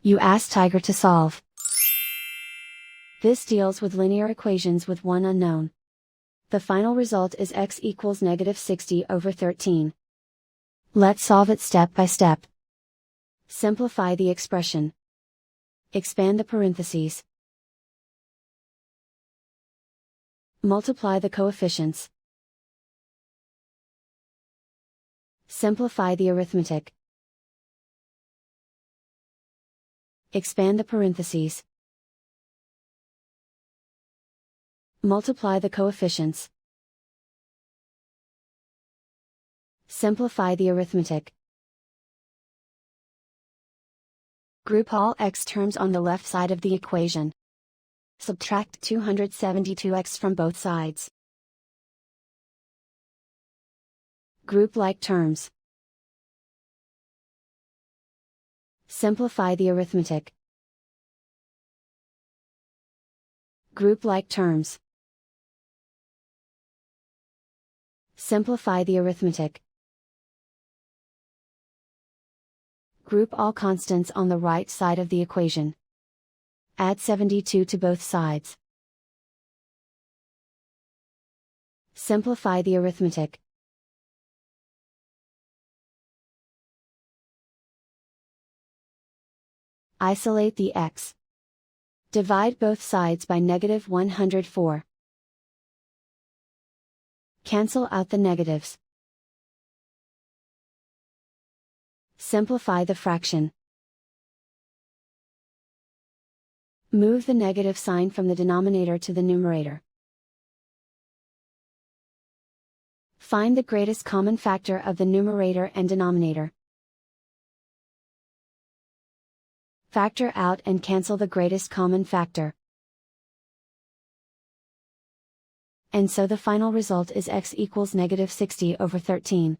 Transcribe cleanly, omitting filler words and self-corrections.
You ask Tiger to solve. This deals with linear equations with one unknown. The final result is x equals -60/13. Let's solve it step by step. Simplify the expression. Expand the parentheses. Multiply the coefficients. Simplify the arithmetic. Expand the parentheses. Multiply the coefficients. Simplify the arithmetic. Group all x terms on the left side of the equation. Subtract 272x from both sides. Group like terms. Simplify the arithmetic. Group like terms. Simplify the arithmetic. Group all constants on the right side of the equation. Add 72 to both sides. Simplify the arithmetic. Isolate the x. Divide both sides by -104. Cancel out the negatives. Simplify the fraction. Move the negative sign from the denominator to the numerator. Find the greatest common factor of the numerator and denominator. Factor out and cancel the greatest common factor. And so the final result is x equals -60/13.